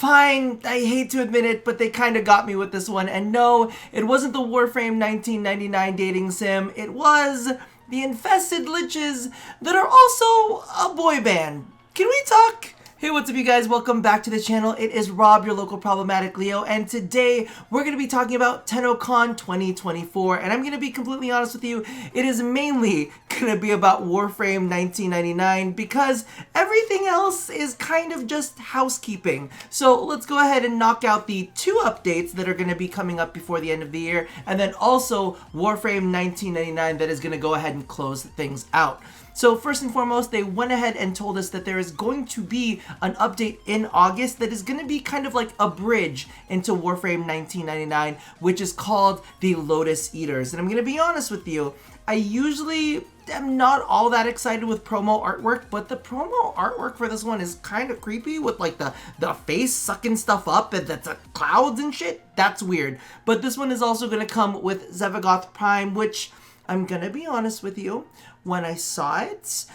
fine, I hate to admit it, but they kind of got me with this one. And no, it wasn't the Warframe 1999 dating sim. It was the Infested Liches that are also a boy band. Can we talk? Hey, what's up you guys? Welcome back to the channel. It is Rob, your local problematic Leo, and today we're going to be talking about TennoCon 2024, and I'm going to be completely honest with you, it is mainly going to be about Warframe 1999 because everything else is kind of just housekeeping. So let's go ahead and knock out the two updates that are going to be coming up before the end of the year, and then also Warframe 1999 that is going to go ahead and close things out. So first and foremost, they went ahead and told us that there is going to be an update in August that is going to be kind of like a bridge into Warframe 1999, which is called the Lotus Eaters. And I'm going to be honest with you, I usually am not all that excited with promo artwork, but the promo artwork for this one is kind of creepy with like the face sucking stuff up and the clouds and shit. That's weird. But this one is also going to come with Zevagoth Prime, which I'm going to be honest with you, when I saw it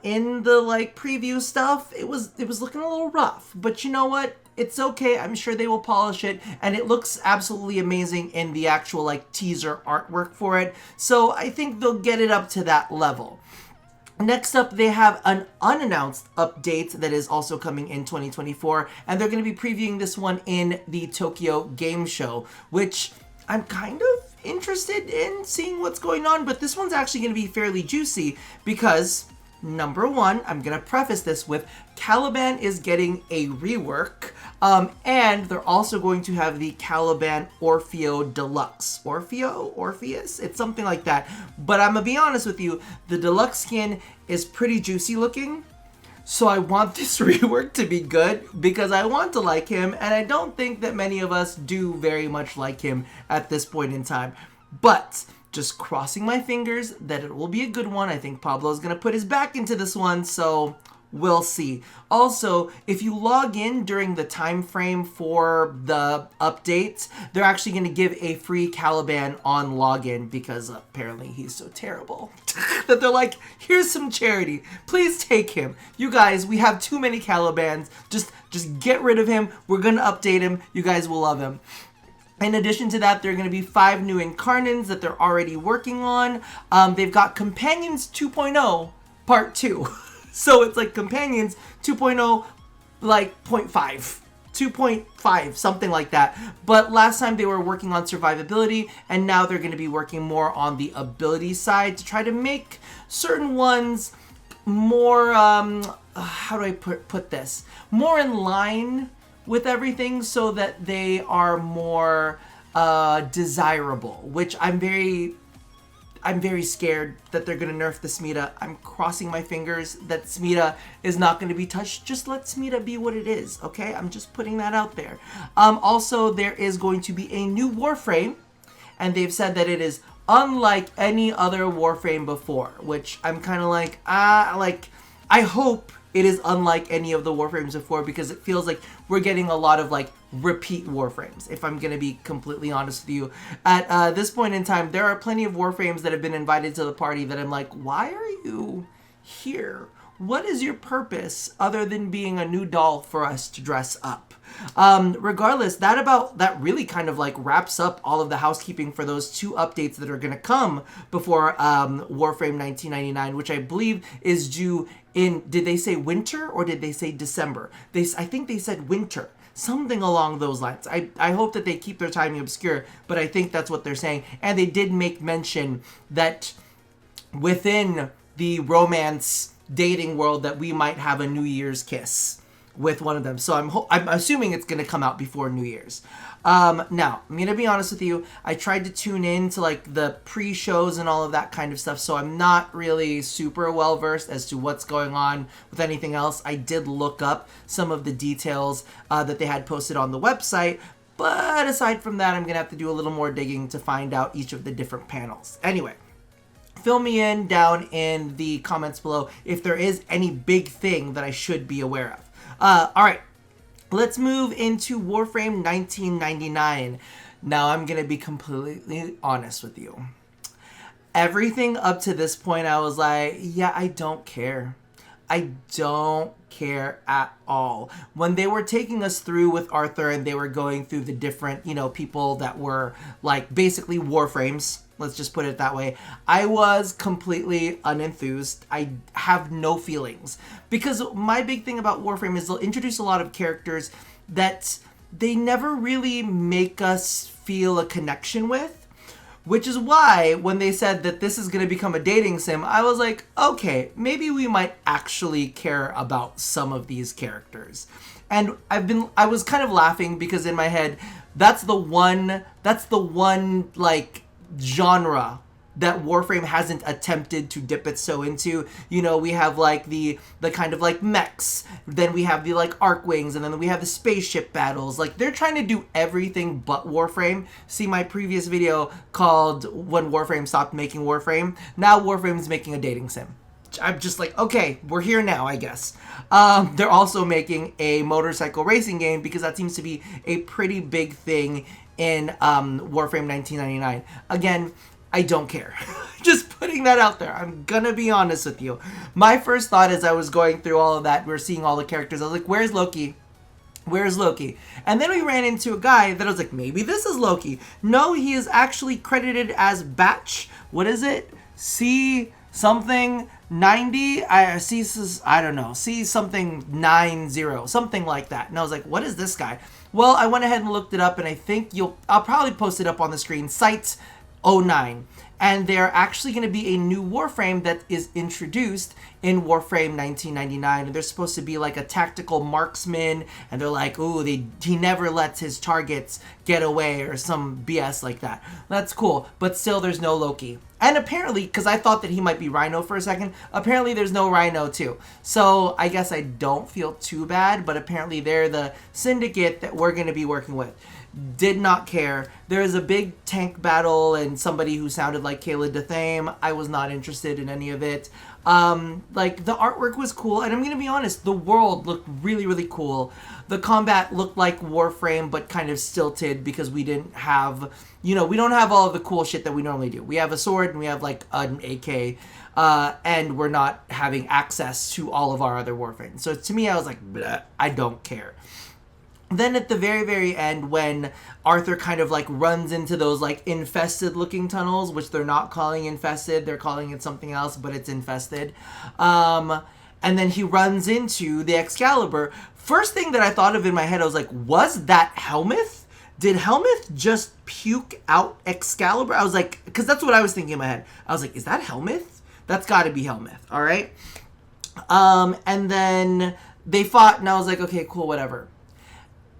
in the like preview stuff, it was looking a little rough, but you know what? It's okay. I'm sure they will polish it, and it looks absolutely amazing in the actual like teaser artwork for it. So I think they'll get it up to that level. Next up, they have an unannounced update that is also coming in 2024, and they're going to be previewing this one in the Tokyo Game Show, which I'm kind of interested in seeing what's going on, but this one's actually going to be fairly juicy because, number one, I'm going to preface this with Caliban is getting a rework, and they're also going to have the Caliban Orfeo Deluxe. Orpheus? It's something like that. But I'm going to be honest with you, the deluxe skin is pretty juicy looking. So I want this rework to be good because I want to like him, and I don't think that many of us do very much like him at this point in time. But just crossing my fingers that it will be a good one. I think Pablo's going to put his back into this one, so we'll see. Also, if you log in during the time frame for the updates, they're actually going to give a free Caliban on login because apparently he's so terrible that they're like, here's some charity. Please take him. You guys, we have too many Calibans. Just get rid of him. We're going to update him. You guys will love him. In addition to that, there are going to be 5 new Incarnants that they're already working on. They've got Companions 2.0 Part 2. So it's like Companions 2.0, like 0.5, 2.5, something like that. But last time they were working on survivability, and now they're going to be working more on the ability side to try to make certain ones more, how do I put this? More in line with everything so that they are more desirable, which I'm very scared that they're going to nerf the Smita. I'm crossing my fingers that Smita is not going to be touched. Just let Smita be what it is, okay? I'm just putting that out there. Also, there is going to be a new Warframe, and they've said that it is unlike any other Warframe before, which I'm kind of like, I hope it is unlike any of the Warframes before because it feels like we're getting a lot of like repeat Warframes, if I'm going to be completely honest with you. At this point in time, there are plenty of Warframes that have been invited to the party that I'm like, why are you here? What is your purpose other than being a new doll for us to dress up? Regardless, that really kind of like wraps up all of the housekeeping for those 2 updates that are going to come before Warframe 1999, which I believe is due in, did they say winter or did they say December? I think they said winter. Something along those lines. I hope that they keep their timing obscure, but I think that's what they're saying. And they did make mention that within the romance dating world that we might have a New Year's kiss with one of them. So I'm assuming it's going to come out before New Year's. Now, I'm going to be honest with you. I tried to tune in to like the pre-shows and all of that kind of stuff, so I'm not really super well versed as to what's going on with anything else. I did look up some of the details that they had posted on the website, but aside from that, I'm going to have to do a little more digging to find out each of the different panels. Anyway, fill me in down in the comments below if there is any big thing that I should be aware of. All right. Let's move into Warframe 1999. Now I'm going to be completely honest with you. Everything up to this point, I was like, yeah, I don't care. I don't care at all. When they were taking us through with Arthur and they were going through the different, people that were like basically Warframes, let's just put it that way, I was completely unenthused. I have no feelings. Because my big thing about Warframe is they'll introduce a lot of characters that they never really make us feel a connection with. Which is why when they said that this is going to become a dating sim, I was like, okay, maybe we might actually care about some of these characters. And I was kind of laughing because in my head, that's the one like genre that Warframe hasn't attempted to dip its toe into. We have like the kind of like mechs, then we have the like arc wings, and then we have the spaceship battles. Like they're trying to do everything but Warframe. See my previous video called When Warframe Stopped Making Warframe. Now Warframe's making a dating sim. I'm just like, okay, we're here now, I guess. They're also making a motorcycle racing game because that seems to be a pretty big thing in Warframe 1999. Again, I don't care. Just putting that out there. I'm gonna be honest with you. My first thought as I was going through all of that, we're seeing all the characters, I was like, where's Loki? Where's Loki? And then we ran into a guy that I was like, maybe this is Loki. No, he is actually credited as Batch. What is it? C something 90? I don't know. C something 90. Something like that. And I was like, what is this guy? Well, I went ahead and looked it up, and I think I'll probably post it up on the screen. Site 09. And they're actually going to be a new Warframe that is introduced in Warframe 1999. And they're supposed to be like a tactical marksman. And they're like, ooh, he never lets his targets get away or some BS like that. That's cool. But still, there's no Loki. And apparently, because I thought that he might be Rhino for a second, apparently there's no Rhino too. So I guess I don't feel too bad. But apparently they're the syndicate that we're going to be working with. Did not care. There was a big tank battle and somebody who sounded like Kayla DeThame. I was not interested in any of it. Like the artwork was cool, and I'm gonna be honest, the world looked really, really cool. The combat looked like Warframe, but kind of stilted because we didn't have, we don't have all of the cool shit that we normally do. We have a sword and we have like an AK, and we're not having access to all of our other Warframes. So to me, I was like, bleh, I don't care. Then at the very, very end, when Arthur kind of like runs into those like infested looking tunnels, which they're not calling infested, they're calling it something else, but it's infested. And then he runs into the Excalibur. First thing that I thought of in my head, I was like, was that Helmuth? Did Helmuth just puke out Excalibur? I was like, because that's what I was thinking in my head. I was like, is that Helmuth? That's got to be Helmuth, all right? And then they fought, and I was like, okay, cool, whatever.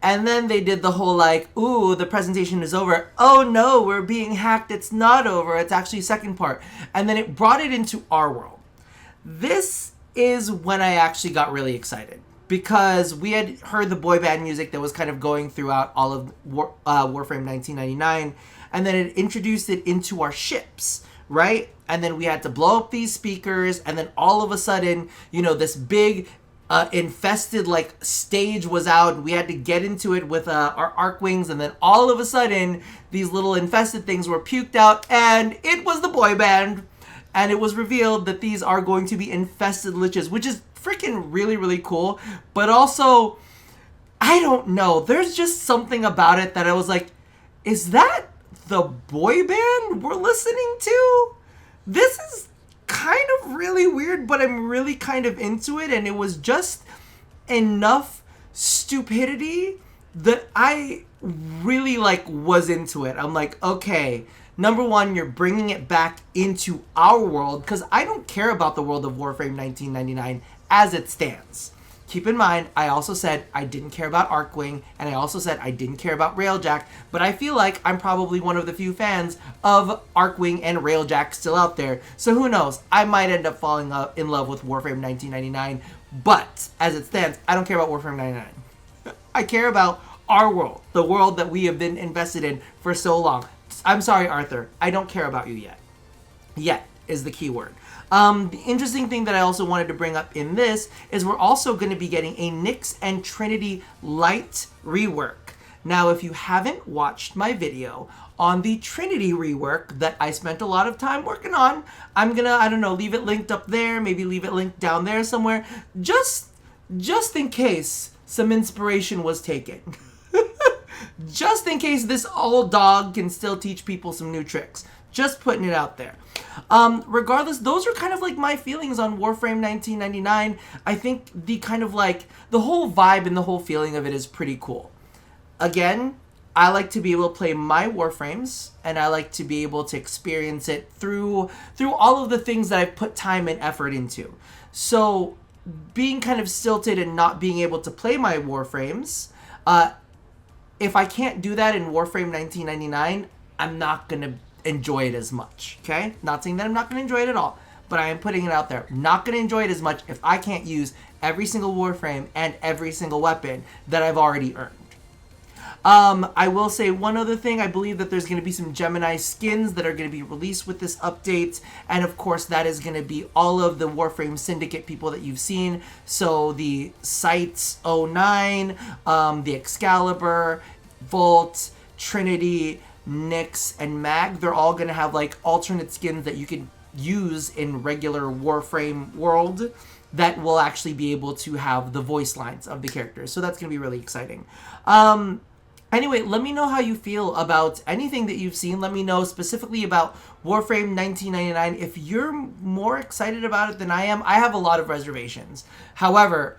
And then they did the whole like, ooh, the presentation is over. Oh no, we're being hacked. It's not over. It's actually second part. And then it brought it into our world. This is when I actually got really excited. Because we had heard the boy band music that was kind of going throughout all of Warframe 1999. And then it introduced it into our ships, right? And then we had to blow up these speakers. And then all of a sudden, this big infested like stage was out, and we had to get into it with our arc wings, and then all of a sudden these little infested things were puked out, and it was the boy band, and it was revealed that these are going to be infested liches, which is freaking really, really cool. But also, I don't know, there's just something about it that I was like, is that the boy band we're listening to? This is kind of really weird, but I'm really kind of into it, and it was just enough stupidity that I really was into it. I'm like, okay, number one, you're bringing it back into our world, because I don't care about the world of Warframe 1999 as it stands. Keep in mind, I also said I didn't care about Arcwing, and I also said I didn't care about Railjack, but I feel like I'm probably one of the few fans of Arcwing and Railjack still out there. So who knows? I might end up falling in love with Warframe 1999, but as it stands, I don't care about Warframe 99. I care about our world, the world that we have been invested in for so long. I'm sorry, Arthur. I don't care about you yet. Yet is the key word. The interesting thing that I also wanted to bring up in this is we're also going to be getting a Nyx and Trinity Light rework. Now, if you haven't watched my video on the Trinity rework that I spent a lot of time working on, I'm gonna, I don't know, leave it linked up there, maybe leave it linked down there somewhere, just in case some inspiration was taken. Just in case this old dog can still teach people some new tricks. Just putting it out there. Regardless, those are kind of like my feelings on Warframe 1999. I think the kind of like, the whole vibe and the whole feeling of it is pretty cool. Again, I like to be able to play my Warframes, and I like to be able to experience it through all of the things that I've put time and effort into. So, being kind of stilted and not being able to play my Warframes, if I can't do that in Warframe 1999, I'm not going to enjoy it as much, okay? Not saying that I'm not going to enjoy it at all, but I am putting it out there. Not going to enjoy it as much if I can't use every single Warframe and every single weapon that I've already earned. I will say one other thing. I believe that there's going to be some Gemini skins that are going to be released with this update. And of course, that is going to be all of the Warframe Syndicate people that you've seen. So the Sights 09, the Excalibur, Volt, Trinity, Nyx, and Mag. They're all going to have like alternate skins that you can use in regular Warframe world that will actually be able to have the voice lines of the characters. So that's going to be really exciting. Anyway, let me know how you feel about anything that you've seen. Let me know specifically about Warframe 1999. If you're more excited about it than I am, I have a lot of reservations. However,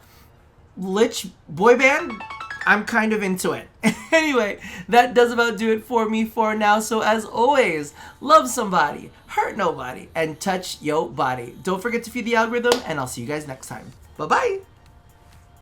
Lich Boy Band, I'm kind of into it. Anyway, that does about do it for me for now. So as always, love somebody, hurt nobody, and touch yo body. Don't forget to feed the algorithm, and I'll see you guys next time. Bye-bye.